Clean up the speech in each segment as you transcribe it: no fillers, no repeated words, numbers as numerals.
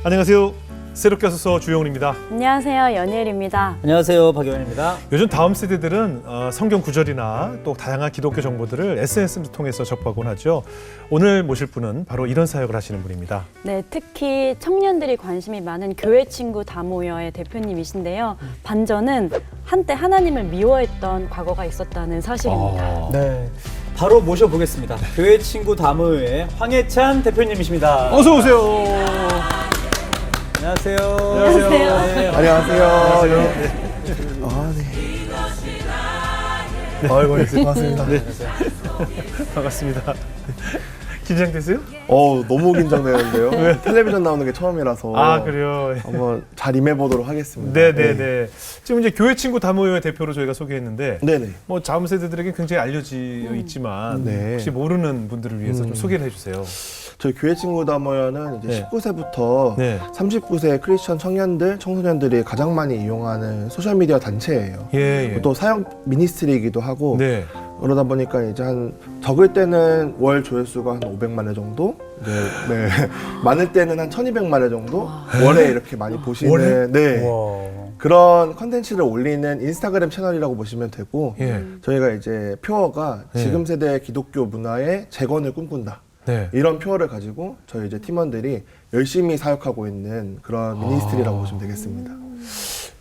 안녕하세요. 새롭게 와서 주영훈입니다. 안녕하세요. 연예일입니다. 안녕하세요. 박영현입니다. 요즘 다음 세대들은 성경 구절이나 또 다양한 기독교 정보들을 SNS를 통해서 접하곤 하죠. 오늘 모실 분은 바로 이런 사역을 하시는 분입니다. 네, 특히 청년들이 관심이 많은 교회 친구 다 모여의 대표님이신데요. 반전은 한때 하나님을 미워했던 과거가 있었다는 사실입니다. 네, 바로 모셔보겠습니다. 교회 친구 다모의 황해찬 대표님이십니다. 어서 오세요. 안녕하세요. 안녕하세요. 네. 안녕하세요. 네. 아이고, 네, 반갑습니다. 네. 반갑습니다. 긴장되세요? 너무 긴장되는데요. 텔레비전 나오는 게 처음이라서. 아, 그래요? 한번 잘 임해보도록 하겠습니다. 네네네. 지금 이제 교회 친구 다모여의 대표로 저희가 소개했는데, 네네. 뭐 다음 세대들에게 굉장히 알려져 있지만 네. 혹시 모르는 분들을 위해서 좀 소개를 해주세요. 저희 교회 친구다 모여는 이제 네. 19세부터 네. 39세 크리스천 청년들, 청소년들이 가장 많이 이용하는 소셜미디어 단체예요. 예. 또 사역 미니스트리이기도 하고 네. 그러다 보니까 이제 한 적을 때는 월 조회수가 한 500만 회 정도, 네. 많을 때는 한 1,200만 회 정도 월에 이렇게 많이 보시는 월에? 네. 와. 그런 컨텐츠를 올리는 인스타그램 채널이라고 보시면 되고 예. 저희가 이제 표어가 네. 지금 세대 기독교 문화의 재건을 꿈꾼다. 네. 이런 표어를 가지고 저희 이제 팀원들이 열심히 사역하고 있는 그런 미니스트리라고 보시면 되겠습니다.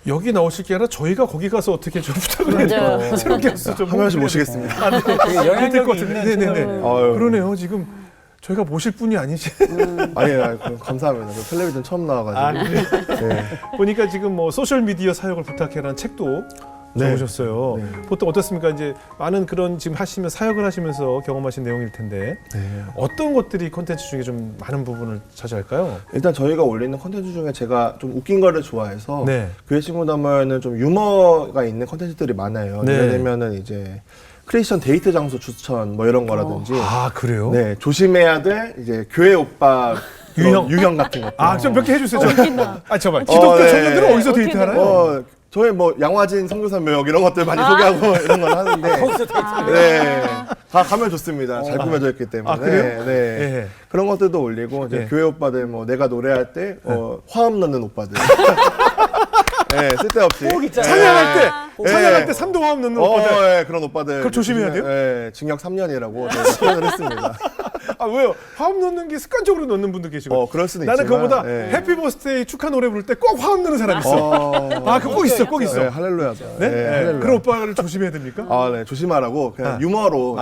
여기 나오실 게 아니라 저희가 거기 가서 어떻게 좀 부탁을 해요. 맞아요. 새롭게 와서 좀 한 명씩 모시겠습니다. 되게 영향력이 있는 네네네. 아유. 그러네요. 지금 저희가 모실 분이 아니시. 아니에요. 감사합니다. 저 텔레비전 처음 나와가지고. 네. 보니까 지금 뭐 소셜 미디어 사역을 부탁해라는 책도 네. 적으셨어요. 네. 보통 어떻습니까? 이제 많은 그런 지금 사역을 하시면서 경험하신 내용일 텐데 네. 어떤 것들이 콘텐츠 중에 좀 많은 부분을 차지할까요? 일단 저희가 올리는 콘텐츠 중에 제가 좀 웃긴 거를 좋아해서 네. 교회 친구 담화에는 좀 유머가 있는 콘텐츠들이 많아요. 네. 예를 들면은 이제 크리스천 데이트 장소 추천 뭐 이런 거라든지 아, 그래요? 네, 조심해야 될 이제 교회 오빠 유형 같은 것들. 아, 좀 몇 개 해주세요. 잠깐만. 어, 기독교 네. 청년들은 어디서 어떻게 데이트하나요? 저희 뭐 양화진 선교사 묘역 이런 것들 많이 소개하고 이런 걸 하는데 네, 다 가면 좋습니다. 잘 꾸며져 있기 때문에. 아, 그래요? 네. 예. 그런 것들도 올리고 이제 예. 교회 오빠들 뭐 내가 노래할 때 화음 넣는 오빠들. 네, 쓸데없이. 꼭 있잖아요. 찬양할 때, 네. 찬양할 때 삼도화음 넣는 오빠들. 네, 그런 오빠들. 그걸 조심해야 돼요? 네, 징역 3년이라고 저희가 표현을 했습니다. 아, 왜요? 화음 넣는 게 습관적으로 넣는 분들 계시고. 그럴 수는 나는 있지만. 그거보다 네. 해피 버스데이 축하 노래 부를 때 꼭 화음 넣는 사람 있어. 아, 그거 꼭 있어, 꼭 있어. 네, 할렐루야죠. 네? 할렐루야. 그런 오빠를 조심해야 됩니까? 아, 네, 조심하라고 그냥 유머로.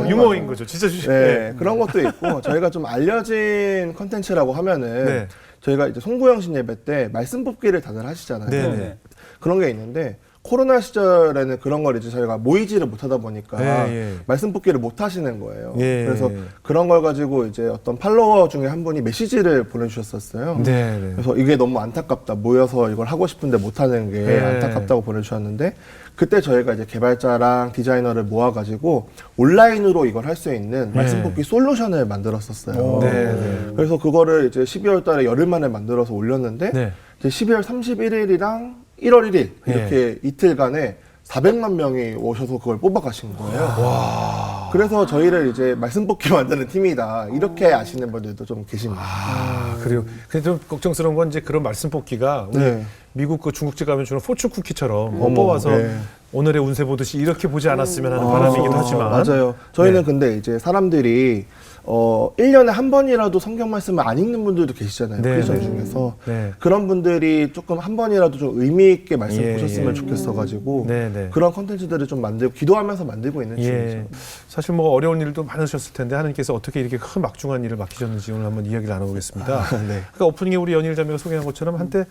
유머인 거죠. 진짜 조심해. 네, 그런 것도 있고 저희가 좀 알려진 컨텐츠라고 하면은 네. 저희가 이제 송구영신 예배 때 말씀 뽑기를 다들 하시잖아요. 네. 그런 게 있는데 코로나 시절에는 그런 걸 이제 저희가 모이지를 못하다 보니까 예. 말씀 뽑기를 못 하시는 거예요. 예. 그래서 그런 걸 가지고 이제 어떤 팔로워 중에 한 분이 메시지를 보내주셨었어요. 네. 그래서 이게 너무 안타깝다. 모여서 이걸 하고 싶은데 못 하는 게 네. 안타깝다고 보내주셨는데 그때 저희가 이제 개발자랑 디자이너를 모아가지고 온라인으로 이걸 할 수 있는 말씀 뽑기 솔루션을 만들었었어요. 네. 그래서 그거를 이제 12월 달에 열흘 만에 만들어서 올렸는데 네. 이제 12월 31일이랑 1월 1일 이렇게 이틀간에 400만 명이 오셔서 그걸 뽑아가신 거예요. 그래서 저희를 이제 말씀 뽑기 만드는 팀이다. 이렇게 아시는 분들도 좀 계십니다. 아, 그래요. 근데 좀 걱정스러운 건 이제 그런 말씀 뽑기가 우리 네. 미국 그 중국집 가면 주는 포춘 쿠키처럼 어머, 뽑아서 네. 오늘의 운세 보듯이 이렇게 보지 않았으면 하는 바람이기도 하지만. 맞아요. 저희는 네. 근데 이제 사람들이 1년에 한 번이라도 성경 말씀을 안 읽는 분들도 계시잖아요. 네, 크리스천 네. 중에서. 네. 그런 분들이 조금 한 번이라도 좀 의미 있게 말씀 예, 보셨으면 예. 좋겠어가지고 네. 그런 컨텐츠들을 좀 만들고 기도하면서 만들고 있는 중이죠. 예. 사실 뭐 어려운 일도 많으셨을 텐데 하나님께서 어떻게 이렇게 큰 막중한 일을 맡기셨는지 오늘 한번 이야기를 나눠보겠습니다. 네. 그러니까 오프닝에 우리 연일 자매가 소개한 것처럼 한때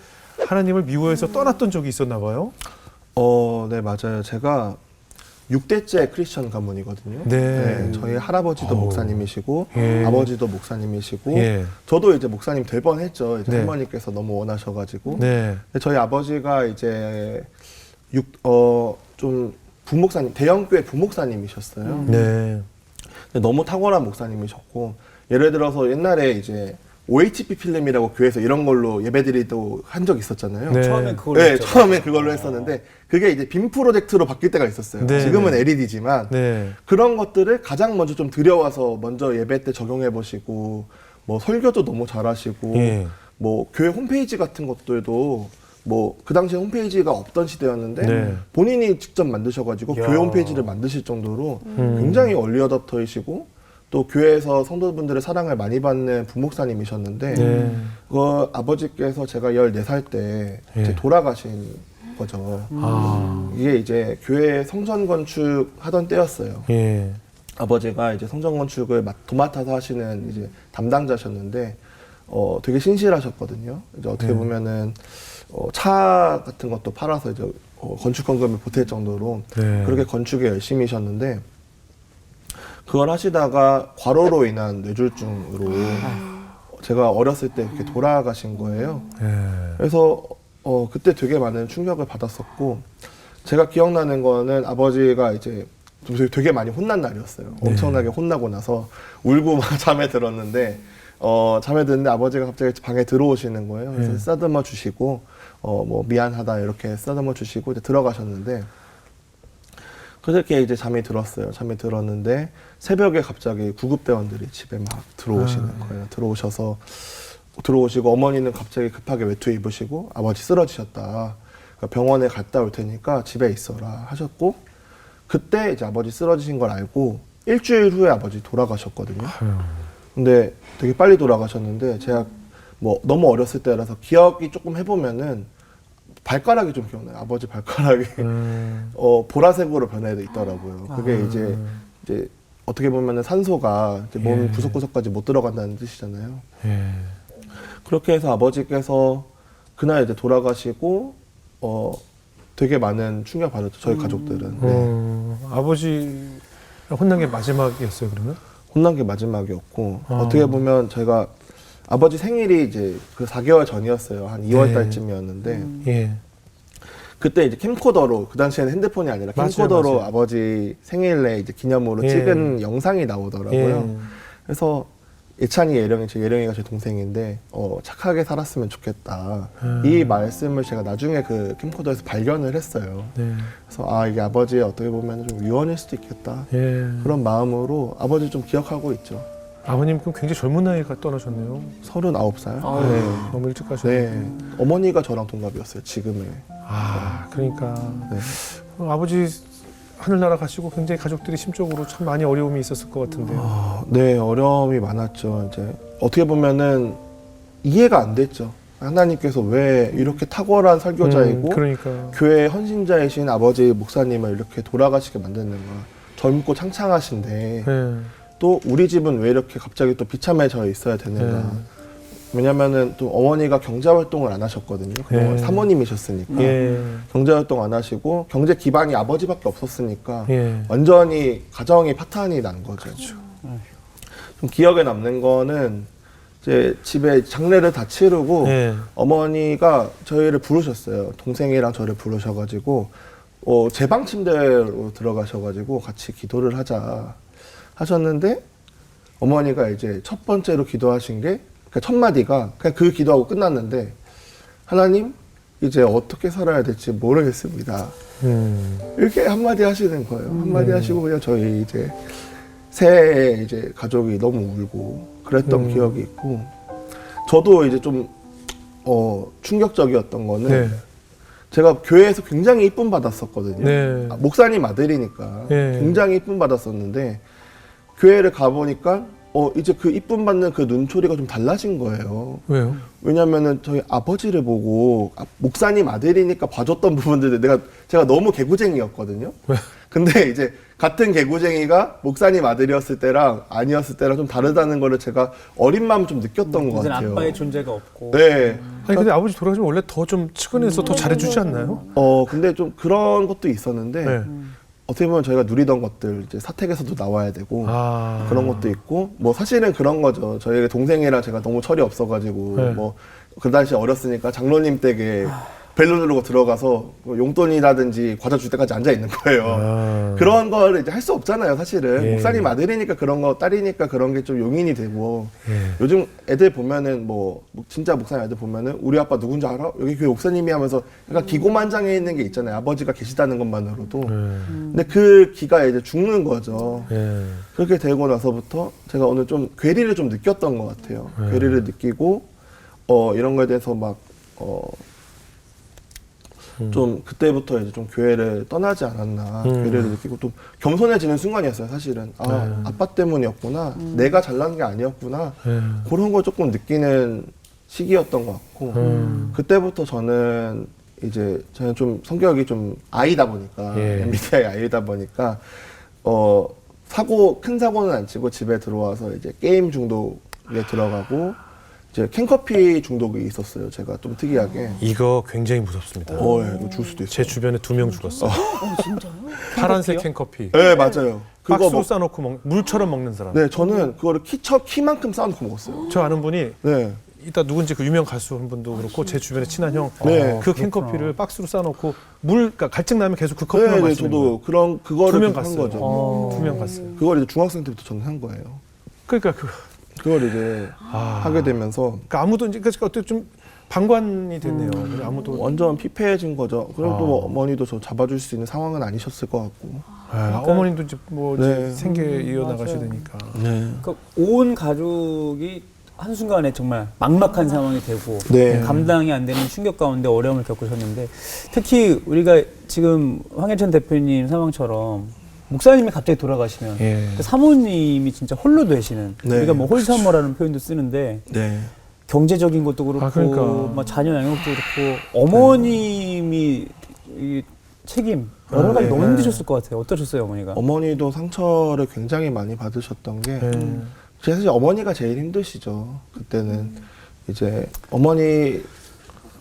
하나님을 미워해서 떠났던 적이 있었나 봐요. 네, 맞아요. 제가 6대째 크리스천 가문이거든요. 네. 저희 할아버지도 목사님이시고 예. 아버지도 목사님이시고 예. 저도 이제 목사님 될 뻔했죠. 이제 네. 할머니께서 너무 원하셔가지고. 네. 근데 저희 아버지가 이제 좀 부목사님, 대형교회 부목사님이셨어요. 네. 근데 너무 탁월한 목사님이셨고 예를 들어서 옛날에 이제 OHP 필름이라고 교회에서 이런 걸로 예배드리도 한 적 있었잖아요. 네. 처음엔 그걸로 네, 했죠. 처음에 그걸로 했었는데 그게 이제 빔 프로젝트로 바뀔 때가 있었어요. 네, 지금은 네. LED지만 네. 그런 것들을 가장 먼저 좀 들여와서 먼저 예배 때 적용해 보시고 뭐 설교도 너무 잘하시고 예. 뭐 교회 홈페이지 같은 것들도 뭐 그 당시에 홈페이지가 없던 시대였는데 네. 본인이 직접 만드셔가지고 이야. 교회 홈페이지를 만드실 정도로 굉장히 얼리 어답터이시고 또 교회에서 성도분들의 사랑을 많이 받는 부목사님이셨는데 네. 그 아버지께서 제가 14살 때 예. 이제 돌아가신 거죠. 아, 이게 이제 교회 성전 건축 하던 때였어요. 예. 아버지가 이제 성전 건축을 도맡아서 하시는 이제 담당자셨는데 되게 신실하셨거든요. 이제 어떻게 보면은 차 같은 것도 팔아서 이제 건축 헌금을 보탤 정도로 네. 그렇게 건축에 열심히셨는데 그걸 하시다가 과로로 인한 뇌졸중으로 제가 어렸을 때 이렇게 돌아가신 거예요. 예. 그래서 그때 되게 많은 충격을 받았었고 제가 기억나는 거는 아버지가 이제 좀 되게 많이 혼난 날이었어요. 네. 엄청나게 혼나고 나서 울고 막 잠에 들었는데 잠에 드는데 아버지가 갑자기 방에 들어오시는 거예요. 그래서 네. 쓰다듬어 주시고 뭐 미안하다 이렇게 쓰다듬어 주시고 이제 들어가셨는데 그렇게 이제 잠이 들었어요. 잠이 들었는데 새벽에 갑자기 구급대원들이 집에 막 들어오시는 거예요. 들어오시고 어머니는 갑자기 급하게 외투 입으시고 아버지 쓰러지셨다. 그러니까 병원에 갔다 올 테니까 집에 있어라 하셨고 그때 이제 아버지 쓰러지신 걸 알고 일주일 후에 아버지 돌아가셨거든요. 근데 되게 빨리 돌아가셨는데 제가 뭐 너무 어렸을 때라서 기억이 조금 해보면은 발가락이 좀 기억나요. 아버지 발가락이 보라색으로 변해 있더라고요. 그게 이제 어떻게 보면은 산소가 이제 몸 예. 구석구석까지 못 들어간다는 뜻이잖아요. 예. 그렇게 해서 아버지께서 그날 이제 돌아가시고 되게 많은 충격 받았죠. 저희 가족들은. 네. 아버지 혼난 게 마지막이었어요, 그러면? 혼난 게 마지막이었고 아. 어떻게 보면 저희가 아버지 생일이 이제 그 4개월 전이었어요. 한 2월 네. 달쯤이었는데 예. 그때 이제 캠코더로 그 당시에는 핸드폰이 아니라 맞아요, 캠코더로 맞아요. 아버지 생일에 이제 기념으로 예. 찍은 영상이 나오더라고요. 예. 그래서 예찬이 예령이가 제 동생인데 착하게 살았으면 좋겠다. 음. 이 말씀을 제가 나중에 그 캠코더에서 발견을 했어요. 네. 그래서 이게 아버지의 어떻게 보면 좀 유언일 수도 있겠다. 예. 그런 마음으로 아버지 좀 기억하고 있죠. 아버님 그럼 굉장히 젊은 나이에 떠나셨네요. 39살. 아유. 네. 너무 일찍 가셨네요. 네. 어머니가 저랑 동갑이었어요. 지금의. 아, 그러니까 네. 아버지 하늘나라 가시고 굉장히 가족들이 심적으로 참 많이 어려움이 있었을 것 같은데요. 네, 어려움이 많았죠. 이제 어떻게 보면은 이해가 안 됐죠. 하나님께서 왜 이렇게 탁월한 설교자이고 그러니까. 교회 헌신자이신 아버지 목사님을 이렇게 돌아가시게 만드는가. 젊고 창창하신데 예. 또 우리 집은 왜 이렇게 갑자기 또 비참해져 있어야 되는가. 왜냐면은 또 어머니가 경제활동을 안 하셨거든요. 그동안 예. 사모님이셨으니까. 예. 경제활동 안 하시고 경제 기반이 아버지밖에 없었으니까 예. 완전히 가정이 파탄이 난 거죠. 좀 기억에 남는 거는 이제 집에 장례를 다 치르고 예. 어머니가 저희를 부르셨어요. 동생이랑 저를 부르셔가지고 제 방 침대로 들어가셔가지고 같이 기도를 하자 하셨는데 어머니가 이제 첫 번째로 기도하신 게 그러니까 첫 마디가 그냥 그 기도하고 끝났는데 하나님 이제 어떻게 살아야 될지 모르겠습니다. 이렇게 한마디 하시는 거예요. 한마디 하시고 그냥 저희 이제 새 이제 가족이 너무 울고 그랬던 기억이 있고 저도 이제 좀 충격적이었던 거는 네. 제가 교회에서 굉장히 이쁨 받았었거든요. 네. 목사님 아들이니까 네. 굉장히 이쁨 받았었는데 교회를 가보니까 이제 그 이쁨 받는 그 눈초리가 좀 달라진 거예요. 왜요? 왜냐면은 저희 아버지를 보고 목사님 아들이니까 봐줬던 부분들 제가 너무 개구쟁이였거든요. 왜? 근데 이제 같은 개구쟁이가 목사님 아들이었을 때랑 아니었을 때랑 좀 다르다는 거를 제가 어린 마음 좀 느꼈던 것 이젠 같아요. 아빠의 존재가 없고. 네. 아니 근데 아버지 돌아가시면 원래 더 좀 측은해서 더 잘해주지 않나요? 근데 좀 그런 것도 있었는데 네. 어떻게 보면 저희가 누리던 것들 이제 사택에서도 나와야 되고 아. 그런 것도 있고 뭐 사실은 그런 거죠. 저희 동생이랑 제가 너무 철이 없어가지고 네. 뭐 그 당시 어렸으니까 장로님 댁에 벨 누르고 들어가서 뭐 용돈이라든지 과자 줄 때까지 앉아 있는 거예요. 아. 그런 걸 이제 할 수 없잖아요, 사실은. 예. 목사님 아들이니까 그런 거, 딸이니까 그런 게 좀 용인이 되고. 예. 요즘 애들 보면은 진짜 목사님 애들 보면은 우리 아빠 누군지 알아? 여기 교회 목사님이 하면서 약간 기고만장해 있는 게 있잖아요. 아버지가 계시다는 것만으로도. 근데 그 기가 이제 죽는 거죠. 예. 그렇게 되고 나서부터 제가 오늘 좀 괴리를 좀 느꼈던 것 같아요. 괴리를 느끼고, 이런 거에 대해서 좀 그때부터 이제 좀 교회를 떠나지 않았나 교회를 느끼고 또 겸손해지는 순간이었어요. 사실은 아빠 때문이었구나, 내가 잘난 게 아니었구나, 그런 걸 조금 느끼는 시기였던 것 같고 그때부터 저는 좀 성격이 좀 아이다 보니까 MBTI 아이다 보니까 큰 사고는 안 치고 집에 들어와서 이제 게임 중독에 들어가고 이제 캔커피 중독이 있었어요. 제가 좀 특이하게. 이거 굉장히 무섭습니다. 예, 이거 줄 수도 있어요. 제 주변에 2명 죽었어요. 진짜요? 파란색 캔커피. 네, 맞아요. 그거 박스로 싸놓고 물처럼 먹는 사람. 네, 저는 그거를 키만큼 싸놓고 먹었어요. 저 아는 분이 네. 이따 누군지 그 유명 가수 한 분도 그렇고 제 주변에 친한 형, 네. 그 캔커피를 박스로 싸놓고 그러니까 갈증 나면 계속 그 커피만 네, 마시는 저도 거예요. 그거를 2명 한 갔어요. 거죠. 2명 갔어요. 그걸 이제 중학생 때부터 저는 한 거예요. 그러니까 그걸 이제 하게 되면서 그러니까 아무도 이제 어떻게 좀 방관이 됐네요. 그래서 아무도 완전 피폐해진 거죠. 그리고 또 어머니도 저 잡아줄 수 있는 상황은 아니셨을 것 같고. 어머님도 이제 뭐 이제 네. 생계 이어나가셔야 되니까. 네. 그러니까 온 가족이 한순간에 정말 막막한 상황이 되고 네. 감당이 안 되는 충격 가운데 어려움을 겪으셨는데 특히 우리가 지금 황해찬 대표님 상황처럼 목사님이 갑자기 돌아가시면 그 사모님이 진짜 홀로 되시는 네. 우리가 뭐 홀사모라는 표현도 쓰는데 네. 경제적인 것도 그렇고 그러니까. 뭐 자녀 양육도 그렇고 어머님이 이 책임 여러 가지 네. 너무 힘드셨을 것 같아요. 어떠셨어요, 어머니가? 어머니도 상처를 굉장히 많이 받으셨던 게 사실 어머니가 제일 힘드시죠. 그때는 이제 어머니에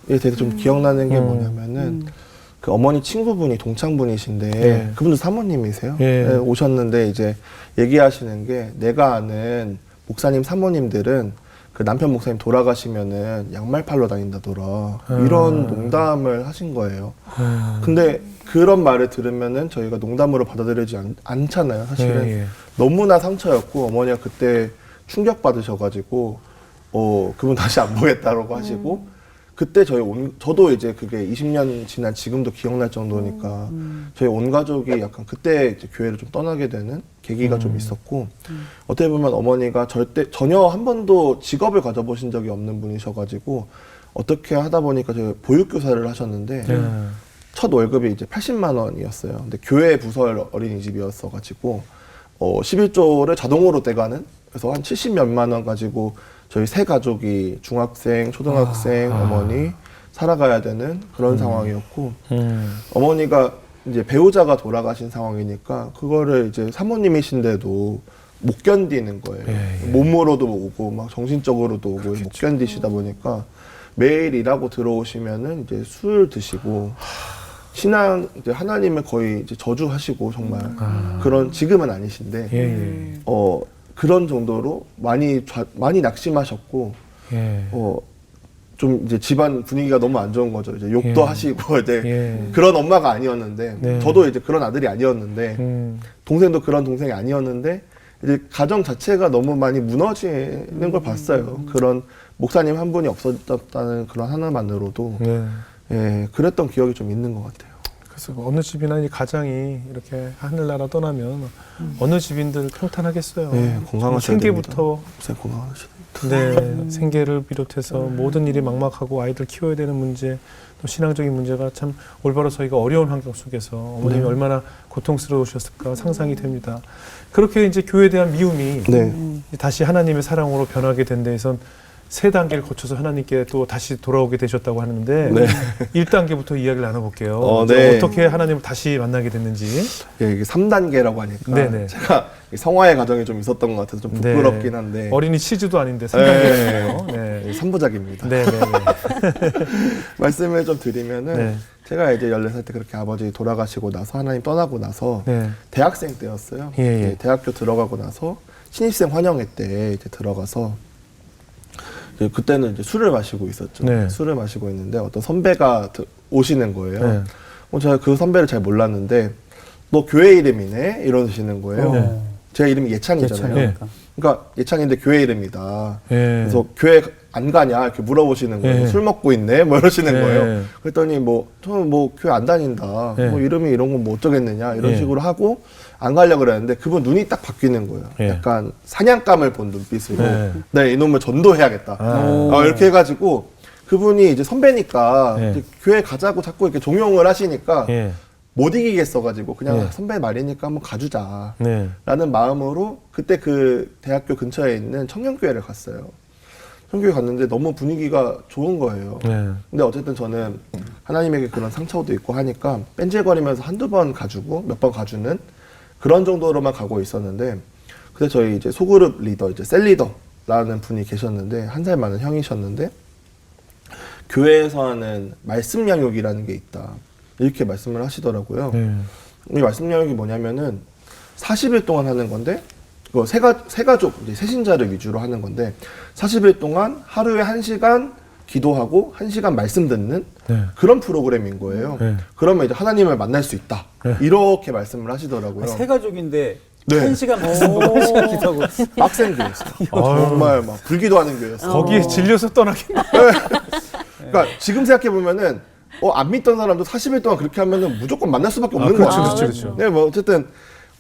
대해서 좀 기억나는 게 뭐냐면은 그 어머니 친구분이 동창분이신데 그분도 사모님이세요. 네, 오셨는데 이제 얘기하시는 게 내가 아는 목사님 사모님들은 그 남편 목사님 돌아가시면은 양말 팔러 다닌다더라. 이런 농담을 하신 거예요. 근데 그런 말을 들으면은 저희가 농담으로 받아들이지 않잖아요. 사실은 너무나 상처였고 어머니가 그때 충격 받으셔가지고 그분 다시 안 보겠다라고 하시고 그때 저도 이제 그게 20년 지난 지금도 기억날 정도니까 저희 온 가족이 약간 그때 이제 교회를 좀 떠나게 되는 계기가 좀 있었고 어떻게 보면 어머니가 전혀 한 번도 직업을 가져보신 적이 없는 분이셔가지고 어떻게 하다 보니까 저희 보육교사를 하셨는데 첫 월급이 이제 80만 원이었어요. 근데 교회 부설 어린이집이었어가지고 11조를 자동으로 떼가는 그래서 한 70몇만 원 가지고 저희 세 가족이 중학생, 초등학생, 어머니 살아가야 되는 그런 상황이었고 어머니가 이제 배우자가 돌아가신 상황이니까 그거를 이제 사모님이신데도 못 견디는 거예요. 몸으로도 오고 막 정신적으로도 오고 못 견디시다 보니까 매일 일하고 들어오시면은 이제 술 드시고 신앙 이제 하나님을 거의 이제 저주하시고 정말 그런 지금은 아니신데 그런 정도로 많이 낙심하셨고 좀 이제 집안 분위기가 너무 안 좋은 거죠. 이제 욕도 하시고 이제 그런 엄마가 아니었는데 저도 이제 그런 아들이 아니었는데 동생도 그런 동생이 아니었는데 이제 가정 자체가 너무 많이 무너지는 걸 봤어요. 그런 목사님 한 분이 없어졌다는 그런 하나만으로도 그랬던 기억이 좀 있는 것 같아요. 그래서 어느 집이나 이 가장이 이렇게 하늘나라 떠나면 어느 집인들 평탄하겠어요. 네, 건강하셔야 생계부터 건강하셔야 네, 생계를 비롯해서 모든 일이 막막하고 아이들 키워야 되는 문제, 또 신앙적인 문제가 참 올바로 서기가 어려운 환경 속에서 어머님이 얼마나 고통스러우셨을까 상상이 됩니다. 그렇게 이제 교회에 대한 미움이 다시 하나님의 사랑으로 변하게 된 데에선 3단계를 거쳐서 하나님께 또 다시 돌아오게 되셨다고 하는데 1단계부터 이야기를 나눠볼게요. 어떻게 하나님을 다시 만나게 됐는지. 이게 3단계라고 하니까 제가 성화의 과정이 좀 있었던 것 같아서 좀 부끄럽긴 한데 어린이 치즈도 아닌데 3단계예요. 3부작입니다. 말씀을 좀 드리면은 제가 이제 14살 때 그렇게 아버지 돌아가시고 나서 하나님 떠나고 나서 대학생 때였어요. 대학교 들어가고 나서 신입생 환영회 때 이제 들어가서 그때는 이제 술을 마시고 있었죠. 술을 마시고 있는데 어떤 선배가 오시는 거예요. 제가 그 선배를 잘 몰랐는데 너 교회 이름이네 이러시는 거예요. 제 이름이 예찬이잖아요. 예. 그러니까 예찬인데 교회 이름이다. 예. 그래서 교회 안 가냐 이렇게 물어보시는 거예요. 예. 술 먹고 있네 뭐 이러시는 예. 거예요. 그랬더니 뭐 저는 뭐 교회 안 다닌다. 예. 뭐 이름이 이런 건 뭐 어쩌겠느냐 이런 예. 식으로 하고 안 가려고 그랬는데 그분 눈이 딱 바뀌는 거예요. 예. 약간 사냥감을 본 눈빛으로 예. 네, 이놈을 전도해야겠다. 이렇게 해가지고 그분이 이제 선배니까 예. 이제 교회 가자고 자꾸 이렇게 종용을 하시니까 예. 못 이기겠어가지고 그냥 예. 선배 말이니까 한번 가주자. 네. 라는 마음으로 그때 그 대학교 근처에 있는 청년교회를 갔어요. 청년교회 갔는데 너무 분위기가 좋은 거예요. 네. 근데 어쨌든 저는 하나님에게 그런 상처도 있고 하니까 뺀질거리면서 한두 번 가주고 몇 번 가주는 그런 정도로만 가고 있었는데 그때 저희 이제 소그룹 리더, 이제 셀 리더라는 분이 계셨는데 한 살 많은 형이셨는데 교회에서 하는 말씀 양육이라는 게 있다. 이렇게 말씀을 하시더라고요. 네. 이 말씀 양육이 뭐냐면은 40일 동안 하는 건데 이거 세가족 이제 세신자를 위주로 하는 건데 40일 동안 하루에 1시간 기도하고 1시간 말씀 듣는 네. 그런 프로그램인 거예요. 네. 그러면 이제 하나님을 만날 수 있다. 네. 이렇게 말씀을 하시더라고요. 세 가족인데 네. 1시간 말씀하고 1시간 기도하고 빡센 교회였어요. 정말 막 불기도하는 교회였어요. 거기에 질려서 떠나겠네. 그러니까 지금 생각해 보면은 안 믿던 사람도 40일 동안 그렇게 하면은 무조건 만날 수밖에 없는 그렇죠, 거예요. 그렇죠, 그렇죠. 네, 뭐 어쨌든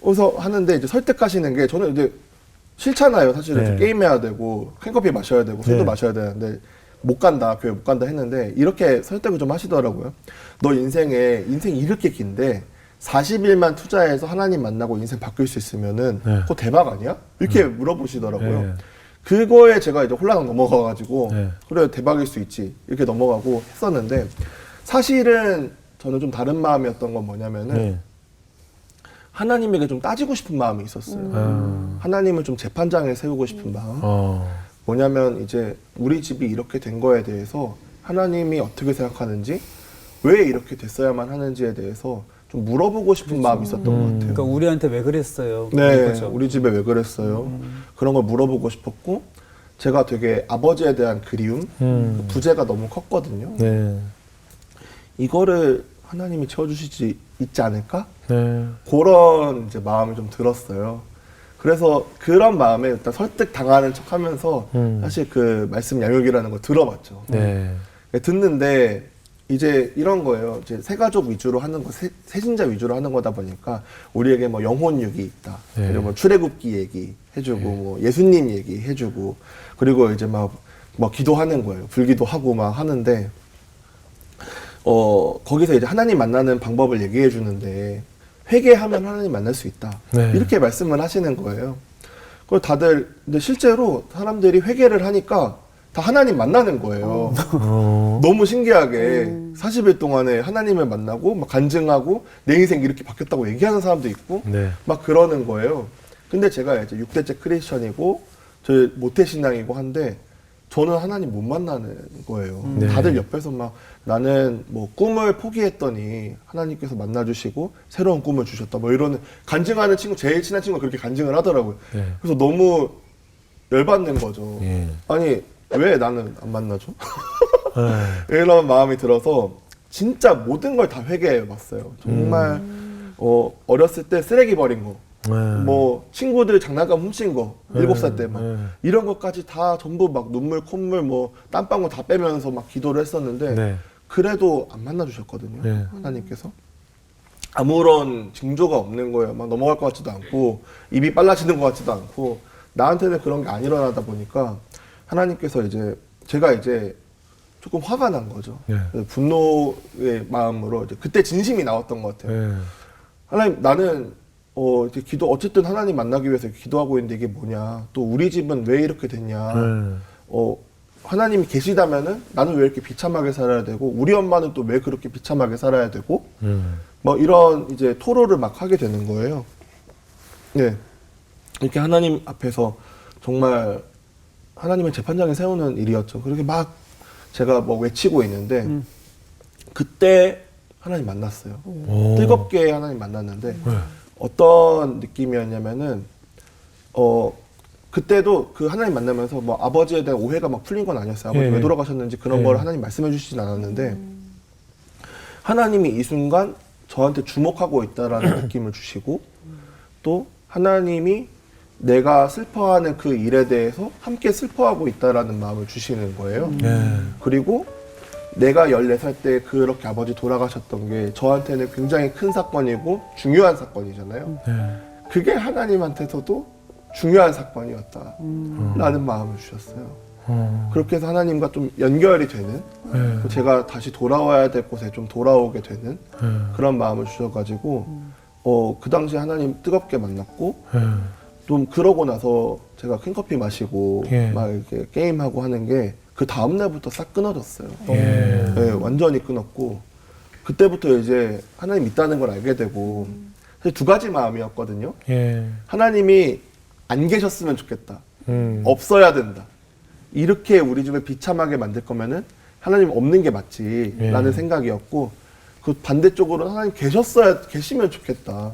어서 하는데 이제 설득하시는 게 저는 이제 싫잖아요. 사실은 네. 게임해야 되고 캔커피 마셔야 되고 술도 네. 마셔야 되는데 못 간다, 교회 못 간다 했는데 이렇게 설득을 좀 하시더라고요. 너 인생이 이렇게 긴데 40일만 투자해서 하나님 만나고 인생 바뀔 수 있으면은 네. 그거 대박 아니야? 이렇게 물어보시더라고요. 네. 그거에 제가 이제 홀라당 넘어가가지고 네. 그래 대박일 수 있지 이렇게 넘어가고 했었는데 사실은 저는 좀 다른 마음이었던 건 뭐냐면은 네. 하나님에게 좀 따지고 싶은 마음이 있었어요. 하나님을 좀 재판장에 세우고 싶은 마음. 뭐냐면 이제 우리 집이 이렇게 된 거에 대해서 하나님이 어떻게 생각하는지 왜 이렇게 됐어야만 하는지에 대해서 좀 물어보고 싶은 마음이 있었던 것 같아요. 그러니까 우리한테 왜 그랬어요? 네, 그거죠. 우리 집에 왜 그랬어요? 그런 걸 물어보고 싶었고 제가 되게 아버지에 대한 그리움, 부재가 너무 컸거든요. 네. 이거를 하나님이 채워주시지 있지 않을까? 네. 그런 이제 마음이 좀 들었어요. 그래서 그런 마음에 일단 설득 당하는 척하면서 사실 그 말씀 양육이라는 걸 들어봤죠. 네. 듣는데 이제 이런 거예요. 이제 세가족 위주로 하는 거, 세신자 위주로 하는 거다 보니까 우리에게 뭐 영혼육이 있다. 네. 그리고 뭐 출애굽기 얘기 해주고 뭐 예수님 얘기 해주고 그리고 이제 막 기도하는 거예요. 불기도하고 막 하는데 거기서 이제 하나님 만나는 방법을 얘기해 주는데 회개하면 하나님 만날 수 있다. 네. 이렇게 말씀을 하시는 거예요. 그걸 다들 근데 실제로 사람들이 회개를 하니까 다 하나님 만나는 거예요. 너무 신기하게 40일 동안에 하나님을 만나고 막 간증하고 내 인생 이렇게 바뀌었다고 얘기하는 사람도 있고 네. 막 그러는 거예요. 근데 제가 이제 6대째 크리스천이고 저 모태신앙이고 한데 저는 하나님 못 만나는 거예요. 네. 다들 옆에서 막 나는 뭐 꿈을 포기했더니 하나님께서 만나주시고 새로운 꿈을 주셨다. 뭐 이런 간증하는 친구, 제일 친한 친구가 그렇게 간증을 하더라고요. 네. 그래서 너무 열받는 거죠. 예. 아니 왜 나는 안 만나죠? 네. 이런 마음이 들어서 진짜 모든 걸 다 회개해 봤어요. 정말 어렸을 때 쓰레기 버린 거, 뭐 친구들 장난감 훔친 거, 7살 때 막 이런 것까지 다 전부 막 눈물, 콧물, 뭐 땀방울 다 빼면서 막 기도를 했었는데 네. 그래도 안 만나 주셨거든요. 네. 하나님께서 아무런 징조가 없는 거예요. 막 넘어갈 것 같지도 않고 입이 빨라지는 것 같지도 않고 나한테는 그런 게 안 일어나다 보니까 하나님께서 이제 제가 이제 조금 화가 난 거죠. 네. 분노의 마음으로 이제 그때 진심이 나왔던 것 같아요. 네. 하나님, 나는 이제 어쨌든 하나님 만나기 위해서 기도하고 있는데 이게 뭐냐? 또 우리 집은 왜 이렇게 됐냐? 네. 하나님이 계시다면은 나는 왜 이렇게 비참하게 살아야 되고 우리 엄마는 또 왜 그렇게 비참하게 살아야 되고 뭐 이런 이제 토로를 막 하게 되는 거예요. 네, 이렇게 하나님 앞에서 정말 하나님을 재판장에 세우는 일이었죠. 그렇게 막 제가 뭐 외치고 있는데 그때 하나님 만났어요. 뜨겁게 하나님 만났는데 어떤 느낌이었냐면은 그때도 그 하나님 만나면서 뭐 아버지에 대한 오해가 막 풀린 건 아니었어요. 아버지 왜 돌아가셨는지 그런 걸 하나님 말씀해 주시진 않았는데 하나님이 이 순간 저한테 주목하고 있다라는 느낌을 주시고 또 하나님이 내가 슬퍼하는 그 일에 대해서 함께 슬퍼하고 있다라는 마음을 주시는 거예요. 그리고 내가 14살 때 그렇게 아버지 돌아가셨던 게 저한테는 굉장히 큰 사건이고 중요한 사건이잖아요. 그게 하나님한테서도 중요한 사건이었다라는 마음을 주셨어요. 그렇게 해서 하나님과 좀 연결이 되는 제가 다시 돌아와야 될 곳에 좀 돌아오게 되는 그런 마음을 주셔가지고 그 당시에 하나님 뜨겁게 만났고 좀 그러고 나서 제가 캔커피 마시고 막 이렇게 게임하고 하는 게 그 다음날부터 싹 끊어졌어요. 완전히 끊었고 그때부터 이제 하나님 있다는 걸 알게 되고 사실 두 가지 마음이었거든요. 하나님이 안 계셨으면 좋겠다. 없어야 된다. 이렇게 우리 집을 비참하게 만들 거면은 하나님 없는 게 맞지라는 생각이었고 그 반대쪽으로 하나님 계시면 좋겠다.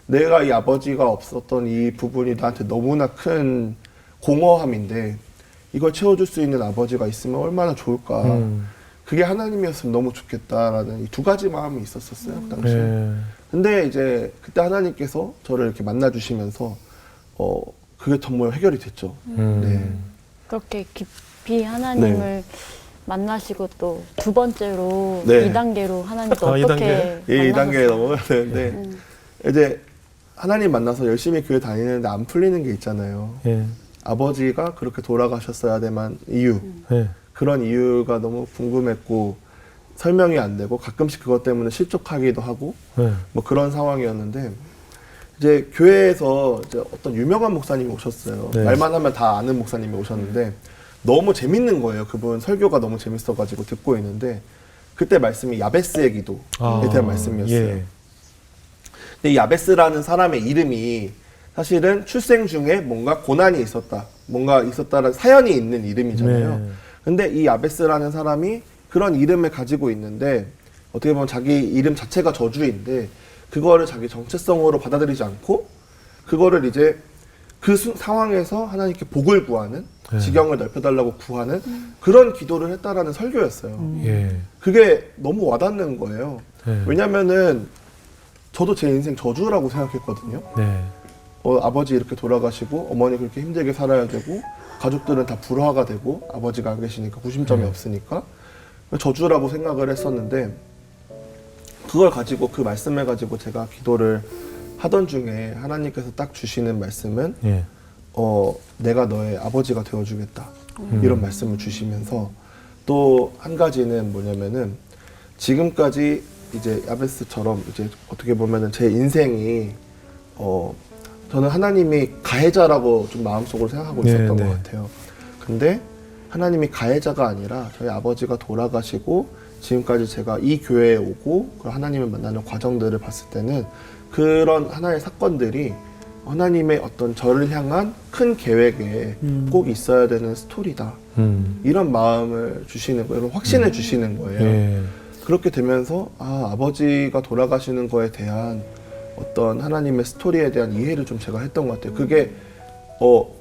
내가 이 아버지가 없었던 이 부분이 나한테 너무나 큰 공허함인데 이걸 채워줄 수 있는 아버지가 있으면 얼마나 좋을까. 그게 하나님이었으면 너무 좋겠다라는 이 두 가지 마음이 있었어요, 그 당시에. 근데 이제 그때 하나님께서 저를 이렇게 만나주시면서 그게 정말 해결이 됐죠. 네. 그렇게 깊이 하나님을 만나시고 또 두 번째로 네. 2단계로 하나님 또 아, 어떻게 2단계에 넘어가야 되는데 이제 하나님 만나서 열심히 교회 다니는데 안 풀리는 게 있잖아요. 아버지가 그렇게 돌아가셨어야 되만 이유. 그런 이유가 너무 궁금했고 설명이 안 되고 가끔씩 그것 때문에 실족하기도 하고 뭐 그런 상황이었는데 이제 교회에서 이제 어떤 유명한 목사님이 오셨어요. 말만 하면 다 아는 목사님이 오셨는데 너무 재밌는 거예요. 그분 설교가 너무 재밌어가지고 듣고 있는데 그때 말씀이 야베스의 기도에 대한 말씀이었어요. 근데 이 야베스라는 사람의 이름이 사실은 출생 중에 뭔가 고난이 있었다, 뭔가 있었다라는 사연이 있는 이름이잖아요. 근데 이 야베스라는 사람이 그런 이름을 가지고 있는데 어떻게 보면 자기 이름 자체가 저주인데 그거를 자기 정체성으로 받아들이지 않고 그거를 이제 그 상황에서 하나님께 복을 구하는 지경을 넓혀달라고 구하는 그런 기도를 했다라는 설교였어요. 그게 너무 와닿는 거예요. 왜냐면은 저도 제 인생 저주라고 생각했거든요. 아버지 이렇게 돌아가시고 어머니 그렇게 힘들게 살아야 되고 가족들은 다 불화가 되고 아버지가 안 계시니까 구심점이 없으니까 저주라고 생각을 했었는데 그걸 가지고 그 말씀을 가지고 제가 기도를 하던 중에 하나님께서 딱 주시는 말씀은 내가 너의 아버지가 되어주겠다 이런 말씀을 주시면서 또 한 가지는 뭐냐면은 지금까지 이제 야베스처럼 이제 어떻게 보면은 제 인생이 저는 하나님이 가해자라고 좀 마음속으로 생각하고 있었던 것 같아요. 근데 하나님이 가해자가 아니라 저희 아버지가 돌아가시고 지금까지 제가 이 교회에 오고 하나님을 만나는 과정들을 봤을 때는 그런 하나의 사건들이 하나님의 어떤 저를 향한 큰 계획에 꼭 있어야 되는 스토리다. 이런 마음을 주시는 거예요. 이런 확신을 주시는 거예요. 그렇게 되면서 아버지가 돌아가시는 거에 대한 어떤 하나님의 스토리에 대한 이해를 좀 제가 했던 것 같아요. 그게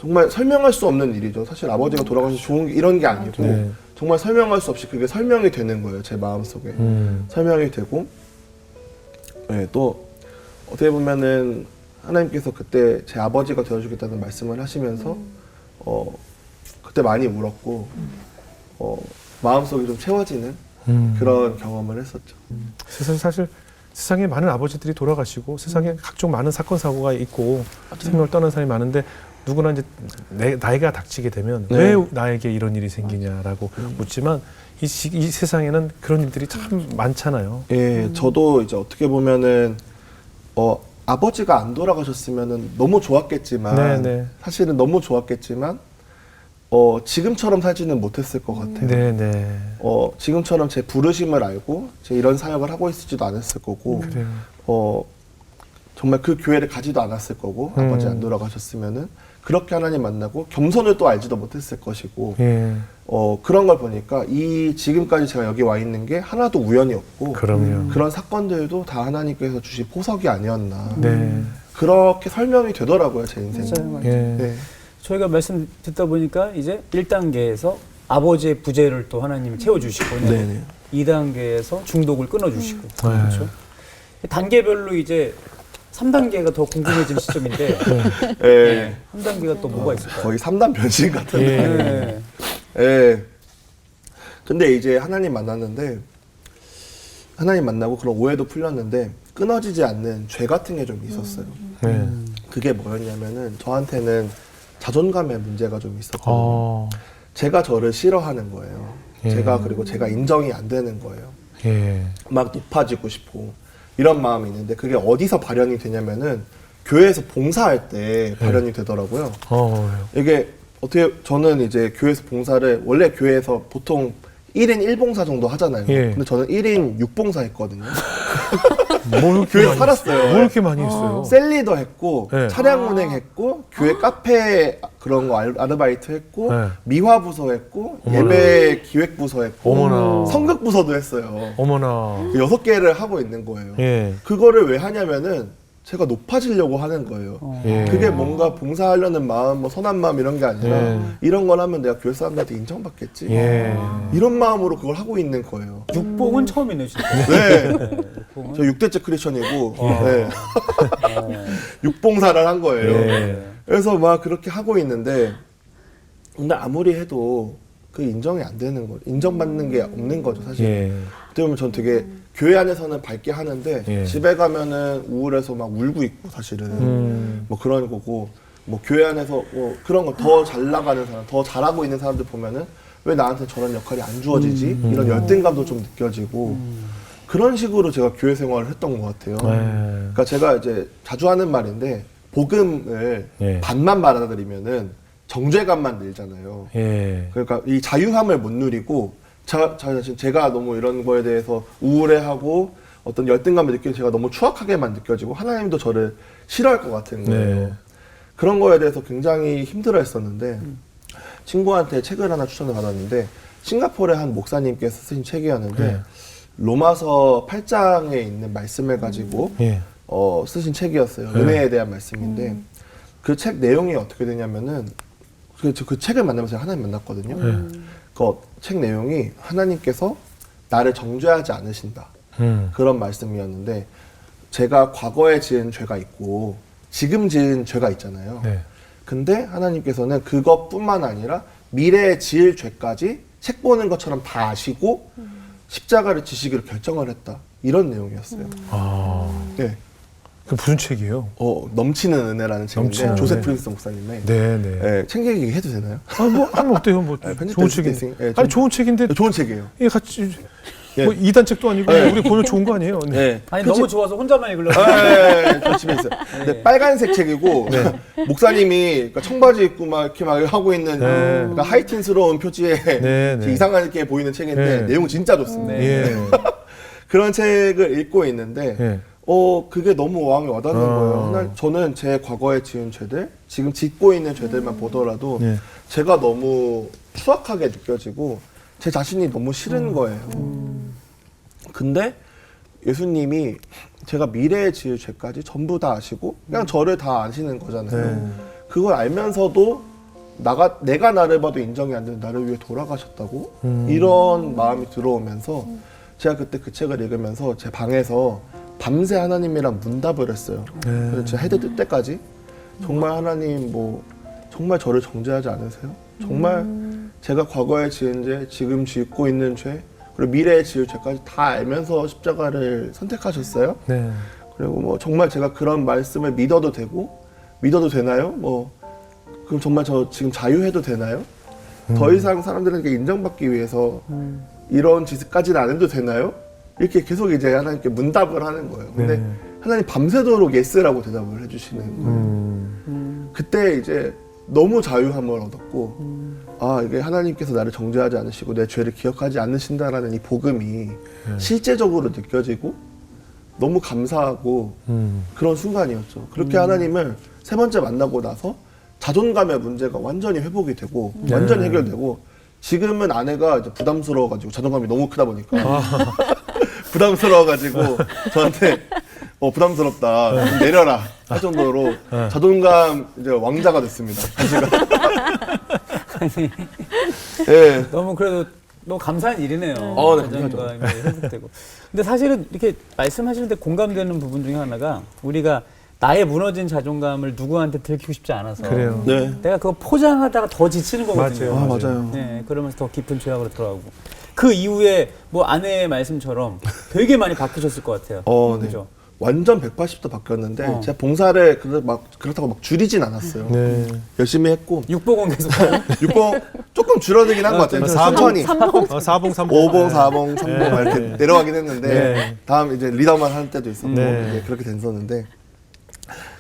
정말 설명할 수 없는 일이죠. 사실 아버지가 돌아가셔서 좋은 게 이런 게 아니고 정말 설명할 수 없이 그게 설명이 되는 거예요. 제 마음속에. 설명이 되고 또 어떻게 보면은 하나님께서 그때 제 아버지가 되어주겠다는 말씀을 하시면서 그때 많이 울었고 마음속이 좀 채워지는 그런 경험을 했었죠. 사실 세상에 많은 아버지들이 돌아가시고 세상에 각종 많은 사건 사고가 있고 생명을 떠난 사람이 많은데 누구나 이제 나이가 닥치게 되면 왜 나에게 이런 일이 생기냐라고 묻지만 이 세상에는 그런 일들이 참 많잖아요. 저도 이제 어떻게 보면은 아버지가 안 돌아가셨으면은 너무 좋았겠지만 사실은 너무 좋았겠지만 지금처럼 살지는 못했을 것 같아요. 지금처럼 제 부르심을 알고 제 이런 사역을 하고 있을지도 않았을 거고 정말 그 교회를 가지도 않았을 거고 아버지 안 돌아가셨으면은 그렇게 하나님 만나고 겸손을 또 알지도 못했을 것이고 그런 걸 보니까 지금까지 제가 여기 와 있는 게 하나도 우연이 없고 그런 사건들도 다 하나님께서 주신 보석이 아니었나 그렇게 설명이 되더라고요, 제 인생에. 저희가 말씀 듣다 보니까 이제 1단계에서 아버지의 부재를 또 하나님이 채워주시고 2단계에서 중독을 끊어주시고 그렇죠? 단계별로 이제 3단계가 더 궁금해지는 시점인데 예. 3단계가 또 뭐가 있을까요? 거의 3단 변신 같은데. 네. 예. 근데 이제 하나님 만났는데, 하나님 만나고 그런 오해도 풀렸는데, 끊어지지 않는 죄 같은 게 좀 있었어요. 네. 그게 뭐였냐면은, 저한테는 자존감의 문제가 좀 있었거든요. 제가 저를 싫어하는 거예요. 예. 그리고 제가 인정이 안 되는 거예요. 예. 막 높아지고 싶고, 이런 마음이 있는데, 그게 어디서 발현이 되냐면은, 교회에서 봉사할 때 발현이 되더라고요. 이게 어떻게 저는 이제 교회에서 봉사를 원래 교회에서 보통 1인 1봉사 정도 하잖아요. 예. 근데 저는 1인 6봉사 했거든요. 뭘 교회 많이 살았어요. 뭘 이렇게 많이 했어요? 셀리더 했고, 네. 차량 운행 했고, 교회 카페 그런 거 아르바이트 했고, 네. 미화 부서 했고, 어머나. 예배 기획 부서 했고, 어머나. 성극 부서도 했어요. 어머나. 6개를 하고 있는 거예요. 예. 그거를 왜 하냐면은 제가 높아지려고 하는 거예요. 예. 그게 뭔가 봉사하려는 마음, 뭐 선한 마음 이런 게 아니라 예. 이런 걸 하면 내가 교회 사람들한테 인정받겠지. 예. 이런 마음으로 그걸 하고 있는 거예요. 육봉은 처음이네요, 진짜. 네. 육봉은. 저 6대째 크리스천이고 네. 육봉사를 한 거예요. 예. 그래서 막 그렇게 하고 있는데 근데 아무리 해도 그 인정이 안 되는 거죠. 인정받는 게 없는 거죠, 사실. 예. 어떻게 보면 전 되게 교회 안에서는 밝게 하는데 예. 집에 가면은 우울해서 막 울고 있고 사실은 뭐 그런 거고 뭐 교회 안에서 뭐 그런 거 더 잘 나가는 사람, 더 잘하고 있는 사람들 보면은 왜 나한테 저런 역할이 안 주어지지? 이런 열등감도 좀 느껴지고 그런 식으로 제가 교회 생활을 했던 것 같아요. 그러니까 제가 이제 자주 하는 말인데 복음을 예. 반만 받아들이면은 정죄감만 늘잖아요. 예. 그러니까 이 자유함을 못 누리고 제가 너무 이런 거에 대해서 우울해하고 어떤 열등감을 느끼고 제가 너무 추악하게만 느껴지고 하나님도 저를 싫어할 것 같은 거예요. 네. 그런 거에 대해서 굉장히 힘들어 했었는데 친구한테 책을 하나 추천을 받았는데 싱가포르의 한 목사님께서 쓰신 책이었는데 네. 로마서 8장에 있는 말씀을 가지고 예. 쓰신 책이었어요. 네. 은혜에 대한 말씀인데 그 책 내용이 어떻게 되냐면은 그 책을 만나면서 제가 하나님 만났거든요. 그 책 내용이 하나님께서 나를 정죄하지 않으신다. 그런 말씀이었는데 제가 과거에 지은 죄가 있고 지금 지은 죄가 있잖아요. 네. 근데 하나님께서는 그것뿐만 아니라 미래에 지을 죄까지 책 보는 것처럼 다 아시고 십자가를 지시기로 결정을 했다. 이런 내용이었어요. 네. 그 무슨 책이에요? 넘치는 은혜라는 책인데 넘치는 조셉 은혜. 프린스 목사님의 네, 네. 네, 책 얘기 해도 되나요? 뭐 하면 어때요? 뭐 편집될 좋은 수도 책인데. 있으니- 네, 아니 좋은 책인데 좋은 책이에요. 이게 같이 예. 뭐 2단 책도 아니고 네. 우리 보면 좋은 거 아니에요? 네. 네. 아니, 그 너무 책- 좋아서 혼자만 읽으려고. 저 집에 있어요. 근데 빨간색 책이고 목사님이 그러니까 청바지 입고 막 이렇게 막 하고 있는 그러니까 하이틴스러운 표지에 네, 네. 이상하게 보이는 책인데 네. 내용 진짜 좋습니다. 예. 그런 책을 읽고 있는데 예. 그게 너무 마음에 와닿는 거예요. 저는 제 과거에 지은 죄들, 지금 짓고 있는 죄들만 보더라도 예. 제가 너무 추악하게 느껴지고 제 자신이 너무 싫은 거예요. 근데 예수님이 제가 미래에 지을 죄까지 전부 다 아시고 그냥 저를 다 아시는 거잖아요. 그걸 알면서도 내가 나를 봐도 인정이 안 되는 나를 위해 돌아가셨다고? 이런 마음이 들어오면서 제가 그때 그 책을 읽으면서 제 방에서 밤새 하나님이랑 문답을 했어요. 그래서 제가 해드 뜰 때까지 정말 하나님 정말 저를 정죄하지 않으세요? 정말 제가 과거에 지은 죄, 지금 짓고 있는 죄, 그리고 미래에 지을 죄까지 다 알면서 십자가를 선택하셨어요? 네. 그리고 정말 제가 그런 말씀을 믿어도 되나요? 그럼 정말 저 지금 자유해도 되나요? 더 이상 사람들에게 인정받기 위해서 이런 짓까지는 안 해도 되나요? 이렇게 계속 이제 하나님께 문답을 하는 거예요. 근데 하나님 밤새도록 예스라고 대답을 해주시는 거예요. 그때 이제 너무 자유함을 얻었고, 이게 하나님께서 나를 정죄하지 않으시고 내 죄를 기억하지 않으신다라는 이 복음이 실제적으로 느껴지고 너무 감사하고 그런 순간이었죠. 그렇게 하나님을 세 번째 만나고 나서 자존감의 문제가 완전히 회복이 되고 완전히 해결되고 지금은 아내가 이제 부담스러워가지고 자존감이 너무 크다 보니까 부담스러워가지고 저한테 부담스럽다 좀 내려라 할 정도로 자존감 이제 왕자가 됐습니다. 예. 너무 그래도 너무 감사한 일이네요. 네, 자존감이 회복되고. 근데 사실은 이렇게 말씀하시는데 공감되는 부분 중에 하나가 우리가 나의 무너진 자존감을 누구한테 들키고 싶지 않아서 그래요. 네. 내가 그거 포장하다가 더 지치는 거거든요. 맞아요. 맞아요. 네, 그러면서 더 깊은 죄악으로 들어가고 그 이후에 뭐 아내의 말씀처럼 되게 많이 바뀌셨을 것 같아요. 네. 그죠? 완전 180도 바뀌었는데 어. 제가 봉사를 그렇다고 막 줄이진 않았어요. 네. 열심히 했고 육보공 계속 6봉 조금 줄어들긴 한 것 같아요. 천천히 4봉 4봉 5봉, 4봉, 3봉 네. 이렇게 내려가긴 했는데 네. 다음 이제 리더만 할 때도 있었고 네. 이제 그렇게 됐었는데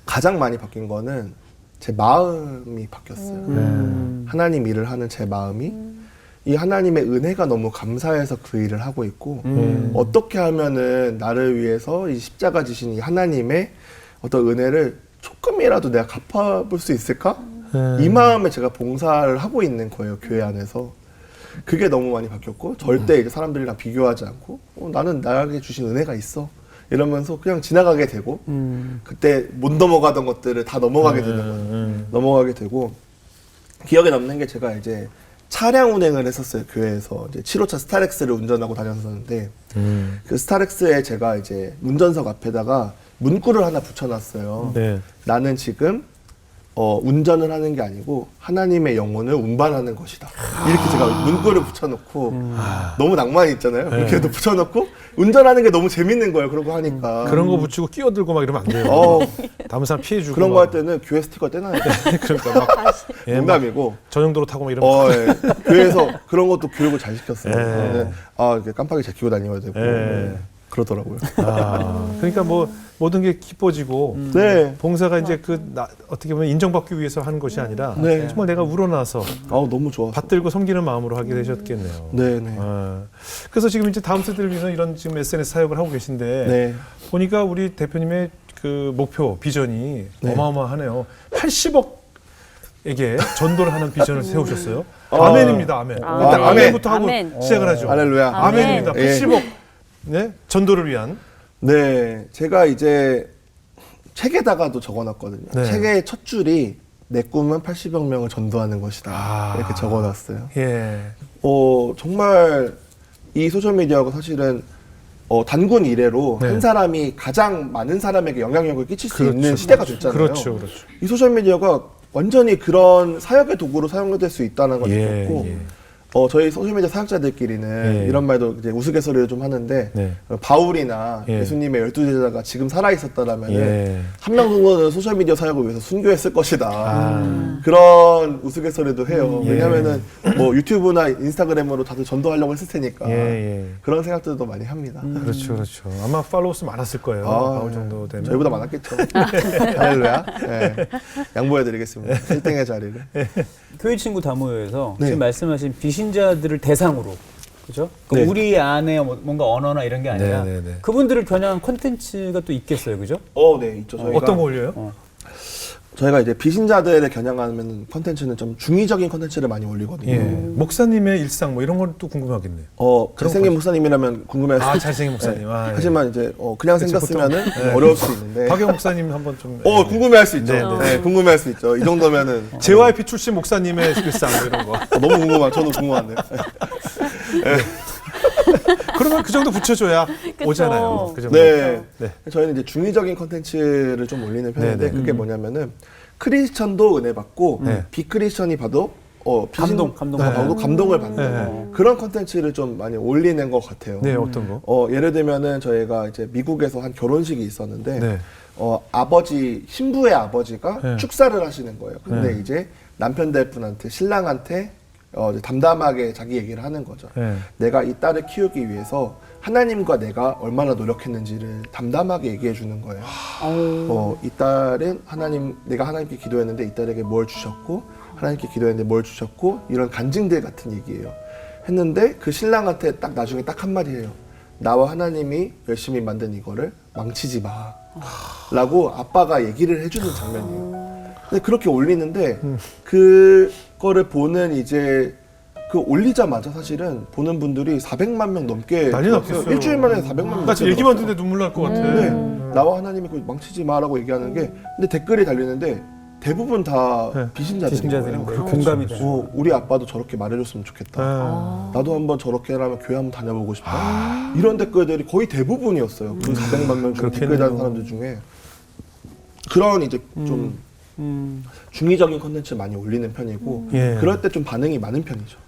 가장 많이 바뀐 거는 제 마음이 바뀌었어요. 하나님 일을 하는 제 마음이 이 하나님의 은혜가 너무 감사해서 그 일을 하고 있고 어떻게 하면은 나를 위해서 이 십자가 지신 이 하나님의 어떤 은혜를 조금이라도 내가 갚아볼 수 있을까? 이 마음에 제가 봉사를 하고 있는 거예요, 교회 안에서. 그게 너무 많이 바뀌었고 절대 이제 사람들이랑 비교하지 않고 나는 나에게 주신 은혜가 있어 이러면서 그냥 지나가게 되고 그때 못 넘어가던 것들을 다 넘어가게 되는 거예요. 넘어가게 되고 기억에 남는 게 제가 이제 차량 운행을 했었어요, 교회에서. 이제 7호차 스타렉스를 운전하고 다녔었는데 그 스타렉스에 제가 이제 운전석 앞에다가 문구를 하나 붙여놨어요. 네. 나는 지금 운전을 하는 게 아니고 하나님의 영혼을 운반하는 것이다. 이렇게 제가 문구를 붙여놓고 너무 낭만이 있잖아요. 이렇게 또 붙여놓고 운전하는 게 너무 재밌는 거예요. 그런 거 하니까. 그런 거 붙이고 끼어들고 막 이러면 안 돼요. 다른 사람 피해 주고 그런 거 막. 할 때는 교회 스티커 떼놔야 돼. 그러니까 막 예, 농담이고. 전용도로 타고 막 이러면 예. 교회에서 그런 것도 교육을 잘 시켰어요. 예. 근데, 이렇게 깜빡이 잘 키고 다녀야 되고. 예. 그러더라고요. 그러니까 뭐 모든 게 기뻐지고 네. 봉사가 이제 어떻게 보면 인정받기 위해서 하는 것이 아니라 네. 정말 내가 우러나서 너무 좋았어요. 받들고 섬기는 마음으로 하게 되셨겠네요. 네네. 그래서 지금 이제 다음 세대를 위해서 이런 지금 SNS 사역을 하고 계신데 네. 보니까 우리 대표님의 그 목표 비전이 네. 어마어마하네요. 80억에게 전도를 하는 비전을 세우셨어요. 아멘입니다. 아멘. 일단 아멘. 아멘부터 하고 아멘. 시작을 하죠. 할렐루야. 아멘입니다. 예. 80억 네? 전도를 위한. 네. 제가 이제 책에다가도 적어놨거든요. 네. 책의 첫 줄이 내 꿈은 80억 명을 전도하는 것이다. 이렇게 적어놨어요. 예. 정말 이 소셜미디어가 사실은 단군 이래로 네. 한 사람이 가장 많은 사람에게 영향력을 끼칠 수 그렇죠. 있는 시대가 됐잖아요. 그렇죠. 이 소셜미디어가 완전히 그런 사역의 도구로 사용될 수 있다는 걸 느꼈고 저희 소셜미디어 사역자들끼리는 이런 말도 이제 우스갯소리를 좀 하는데 바울이나 예수님의 12제자가 지금 살아있었다라면 한 명 정도는 소셜미디어 사역을 위해서 순교했을 것이다. 그런 우스갯소리도 해요. 왜냐면은 뭐 유튜브나 인스타그램으로 다들 전도하려고 했을 테니까 그런 생각들도 많이 합니다. 그렇죠. 그렇죠. 아마 팔로워 수 많았을 거예요. 바울 정도 되면. 저희보다 많았겠죠. 할렐루야. 네. 양보해드리겠습니다. 1등의 자리를. 교회 친구 다모여에서 네. 지금 말씀하신 비신자들을 대상으로 그죠? 네. 우리 안에 뭔가 언어나 이런 게 아니라 네, 네, 네. 그분들을 겨냥한 콘텐츠가 또 있겠어요, 그죠? 네, 있죠. 저희가 어떤 거 올려요? 저희가 이제 비신자들을 겨냥하는 컨텐츠는 좀 중의적인 컨텐츠를 많이 올리거든요. 예. 목사님의 일상 뭐 이런 건 또 궁금하겠네요. 잘생긴 목사님이라면 궁금해할 수 잘생긴 목사님. 아, 예. 하지만 이제 그냥 그쵸, 생겼으면은 보통, 어려울 수 있는데. 박영 목사님 한번 좀. 궁금해할 수 있죠. 네, 네, 궁금해할 수 있죠. 이 정도면은 JYP 출신 목사님의 일상 뭐 이런 거. 너무 궁금한. 저도 궁금한데요. 그러면 그 정도 붙여줘야 오잖아요. 그 정도. 네. 네. 저희는 이제 중의적인 컨텐츠를 좀 올리는 편인데 네, 네. 그게 뭐냐면은 크리스천도 은혜 받고 네. 비크리스천이 봐도 감동을 받는 네. 그런 컨텐츠를 좀 많이 올리는 것 같아요. 네, 어떤 거? 예를 들면은 저희가 이제 미국에서 한 결혼식이 있었는데 네. 신부의 아버지가 네. 축사를 하시는 거예요. 근데 네. 이제 남편 될 분한테 신랑한테 이제 담담하게 자기 얘기를 하는 거죠. 네. 내가 이 딸을 키우기 위해서 하나님과 내가 얼마나 노력했는지를 담담하게 얘기해 주는 거예요. 이 딸은 내가 하나님께 기도했는데 이 딸에게 뭘 주셨고 하나님께 기도했는데 뭘 주셨고 이런 간증들 같은 얘기예요. 했는데 그 신랑한테 나중에 딱 한마디 해요. 나와 하나님이 열심히 만든 이거를 망치지 마. 라고 아빠가 얘기를 해주는 장면이에요. 근데 그렇게 올리는데 그거를 보는 이제 올리자마자 사실은 보는 분들이 400만 명 넘게 난리 났겠어요. 일주일 만에 400만 명 나 지금 얘기만 듣는데 눈물 날 것 같아. 네. 나와 하나님이 그거 망치지 마라고 얘기하는 게 근데 댓글이 달리는데 대부분 다 비신자들인 거예요. 공감이 돼요. 우리 아빠도 저렇게 말해줬으면 좋겠다. 나도 한번 저렇게 하려면 교회 한번 다녀보고 싶다. 이런 댓글들이 거의 대부분이었어요. 그 400만 명 중에 댓글 다는 사람들 중에. 그런 이제 좀 중의적인 콘텐츠 많이 올리는 편이고 예. 그럴 때 좀 반응이 많은 편이죠.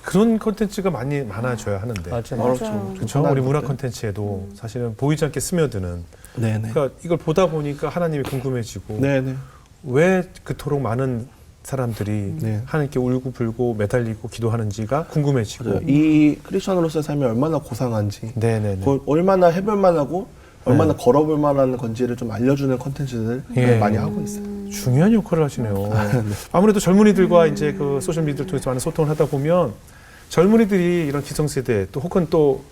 그런 콘텐츠가 많아져야 하는데. 맞아요. 그렇죠. 우리 문화 콘텐츠에도 사실은 보이지 않게 스며드는. 네네. 그러니까 이걸 보다 보니까 하나님이 궁금해지고 네네. 왜 그토록 많은 사람들이 네. 하나님께 울고 불고 매달리고 기도하는지가 궁금해지고. 맞아요. 이 크리스천으로서의 삶이 얼마나 고상한지, 네네네. 그걸 얼마나 해볼 만하고 얼마나 걸어볼 만한 건지를 좀 알려주는 콘텐츠들 예. 많이 하고 있어요. 중요한 역할을 하시네요. 아무래도 젊은이들과 이제 그 소셜 미디어를 통해서 많은 소통을 하다 보면 젊은이들이 이런 기성세대 또 혹은 또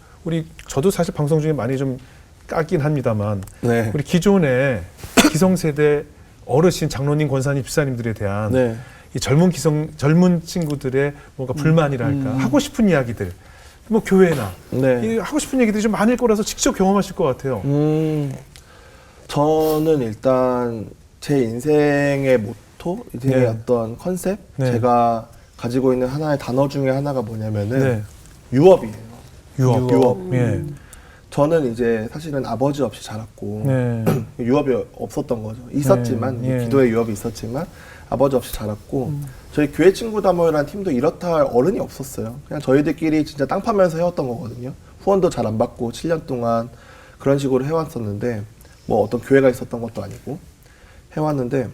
저도 사실 방송 중에 많이 좀 까긴 합니다만 네. 우리 기존의 기성세대 어르신, 장로님, 권사님, 집사님들에 대한 네. 이 젊은 친구들의 뭔가 불만이랄까 하고 싶은 이야기들, 뭐 교회나 네. 이 하고 싶은 얘기들이 좀 많을 거라서 직접 경험하실 것 같아요. 저는 일단 제 인생의 모토, 인생의 네. 어떤 컨셉, 네. 제가 가지고 있는 하나의 단어 중에 하나가 뭐냐면은 네. 유업이에요. 유업. 예. 저는 이제 사실은 아버지 없이 자랐고 네. 유업이 없었던 거죠. 있었지만 네. 예. 기도의 유업이 있었지만 아버지 없이 자랐고 저희 교회 친구다모이라는 팀도 이렇다 할 어른이 없었어요. 그냥 저희들끼리 진짜 땅 파면서 해왔던 거거든요. 후원도 잘 안 받고 7년 동안 그런 식으로 해왔었는데 뭐 어떤 교회가 있었던 것도 아니고 해왔는데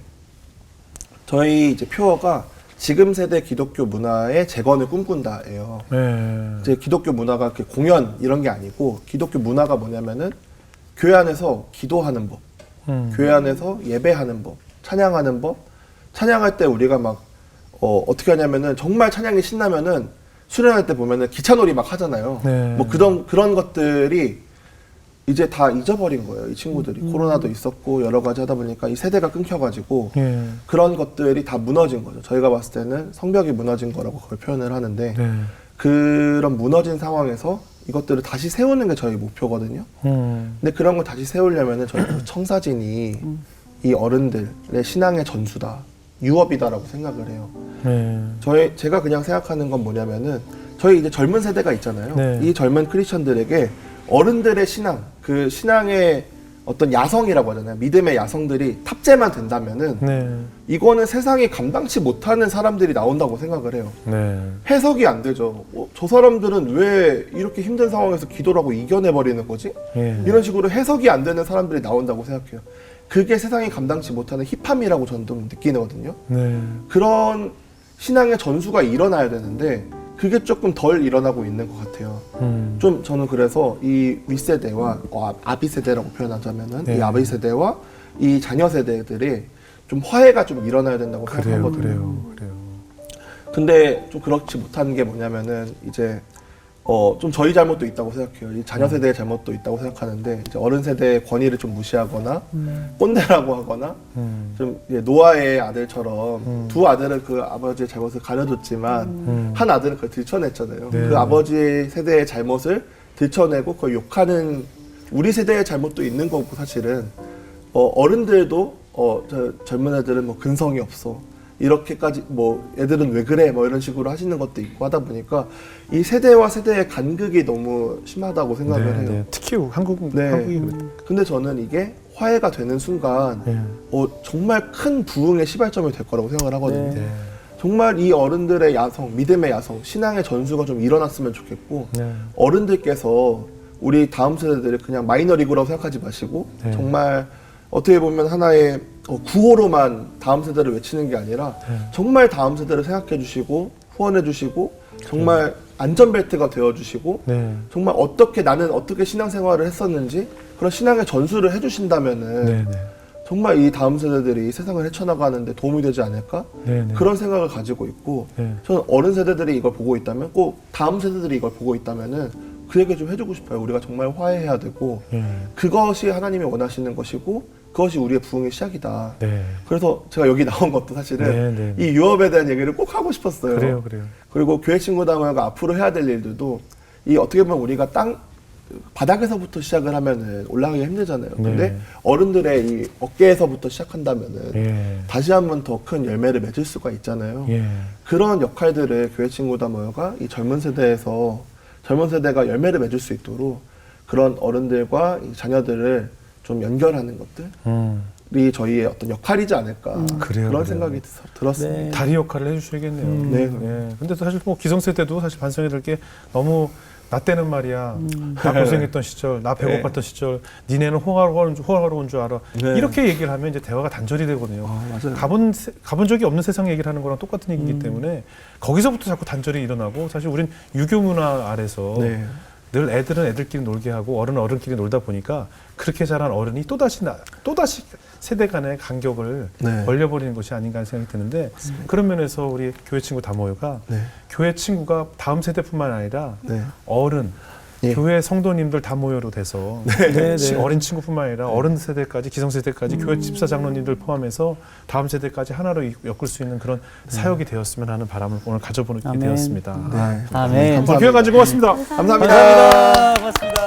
저희 이제 표어가 지금 세대 기독교 문화의 재건을 꿈꾼다예요. 네. 이제 기독교 문화가 이렇게 공연 이런 게 아니고 기독교 문화가 뭐냐면은 교회 안에서 기도하는 법, 교회 안에서 예배하는 법, 찬양하는 법. 찬양할 때 우리가 막 어떻게 하냐면은 정말 찬양이 신나면은 수련할 때 보면은 기차놀이 막 하잖아요. 네. 뭐 그런 것들이 이제 다 잊어버린 거예요. 이 친구들이 코로나도 있었고 여러 가지 하다 보니까 이 세대가 끊겨가지고 예. 그런 것들이 다 무너진 거죠. 저희가 봤을 때는 성벽이 무너진 거라고 그걸 표현을 하는데 네. 그런 무너진 상황에서 이것들을 다시 세우는 게 저희 목표거든요. 근데 그런 걸 다시 세우려면은 저희 청사진이 이 어른들의 신앙의 전수다, 유업이다라고 생각을 해요. 네. 제가 그냥 생각하는 건 뭐냐면은 저희 이제 젊은 세대가 있잖아요. 네. 이 젊은 크리스천들에게 어른들의 신앙, 그 신앙의 어떤 야성이라고 하잖아요. 믿음의 야성들이 탑재만 된다면은 네. 이거는 세상이 감당치 못하는 사람들이 나온다고 생각을 해요. 네. 해석이 안 되죠. 저 사람들은 왜 이렇게 힘든 상황에서 기도라고 이겨내버리는 거지? 예. 이런 식으로 해석이 안 되는 사람들이 나온다고 생각해요. 그게 세상이 감당치 못하는 힙함이라고 저는 좀 느끼거든요. 네. 그런 신앙의 전수가 일어나야 되는데 그게 조금 덜 일어나고 있는 것 같아요. 좀 저는 그래서 이 윗세대와 아비 세대라고 표현하자면은 네. 이 아비 세대와 이 자녀 세대들이 좀 화해가 좀 일어나야 된다고 생각하거든요. 그래요. 근데 좀 그렇지 못한 게 뭐냐면은 이제 좀 저희 잘못도 있다고 생각해요. 이 자녀 세대의 잘못도 있다고 생각하는데 이제 어른 세대의 권위를 좀 무시하거나 꼰대라고 하거나 좀 이제 노아의 아들처럼 두 아들은 그 아버지의 잘못을 가려줬지만 한 아들은 그걸 들춰냈잖아요. 네. 그 아버지 세대의 잘못을 들춰내고 그걸 욕하는 우리 세대의 잘못도 있는 거고 사실은 어른들도 젊은 애들은 뭐 근성이 없어. 이렇게까지 뭐 애들은 왜 그래 뭐 이런 식으로 하시는 것도 있고 하다 보니까 이 세대와 세대의 간극이 너무 심하다고 생각을 네, 해요. 네. 특히 한국이 네. 그래요. 근데 저는 이게 화해가 되는 순간 네. 정말 큰 부흥의 시발점이 될 거라고 생각을 하거든요. 네. 정말 이 어른들의 야성, 믿음의 야성, 신앙의 전수가 좀 일어났으면 좋겠고 네. 어른들께서 우리 다음 세대들을 그냥 마이너리그라고 생각하지 마시고 네. 정말 어떻게 보면 하나의 구호로만 다음 세대를 외치는 게 아니라 네. 정말 다음 세대를 생각해 주시고 후원해 주시고 정말 안전벨트가 되어 주시고 네. 정말 나는 어떻게 신앙생활을 했었는지 그런 신앙의 전수를 해 주신다면은 네. 정말 이 다음 세대들이 세상을 헤쳐나가는데 도움이 되지 않을까? 네. 네. 그런 생각을 가지고 있고 네. 저는 어른 세대들이 이걸 보고 있다면 꼭 다음 세대들이 이걸 보고 있다면은 그 얘기 좀 해주고 싶어요. 우리가 정말 화해해야 되고 그것이 하나님이 원하시는 것이고 그것이 우리의 부흥의 시작이다. 네. 그래서 제가 여기 나온 것도 사실은 네. 이 유업에 대한 얘기를 꼭 하고 싶었어요. 그래요. 그리고 교회 친구다모가 앞으로 해야 될 일들도 이 어떻게 보면 우리가 바닥에서부터 시작을 하면은 올라가기 힘들잖아요. 근데 어른들의 이 어깨에서부터 시작한다면은 다시 한번 더 큰 열매를 맺을 수가 있잖아요. 그런 역할들을 교회 친구다모가 이 젊은 세대가 열매를 맺을 수 있도록 그런 어른들과 이 자녀들을 좀 연결하는 것들 저희의 어떤 역할이지 않을까 그런 생각이 들었습니다. 네. 다리 역할을 해주셔야겠네요. 네. 예. 근데 또 사실 뭐 기성세대도 사실 반성해야 될 게 너무 나 때는 말이야. 나 고생했던 시절, 나 배고팠던 시절, 니네는 호화로운 줄 알아. 네. 이렇게 얘기를 하면 이제 대화가 단절이 되거든요. 맞아요. 가본 적이 없는 세상 얘기를 하는 거랑 똑같은 얘기이기 때문에 거기서부터 자꾸 단절이 일어나고 사실 우린 유교 문화 아래서 네. 늘 애들은 애들끼리 놀게 하고 어른은 어른끼리 놀다 보니까 그렇게 자란 어른이 또다시 세대 간의 간격을 네. 벌려버리는 것이 아닌가 하는 생각이 드는데 그런 면에서 우리 교회 친구 다모여가 네. 교회 친구가 다음 세대뿐만 아니라 네. 어른, 예. 교회 성도님들 다모여로 돼서 네, 네. 어린 친구뿐만 아니라 어른 세대까지 기성세대까지 교회 집사 장로님들 포함해서 다음 세대까지 하나로 엮을 수 있는 그런 사역이 되었으면 하는 바람을 오늘 가져보게 아멘. 되었습니다. 네. 아멘. 교회 가지고 왔습니다. 감사합니다. 감사합니다. 고맙습니다.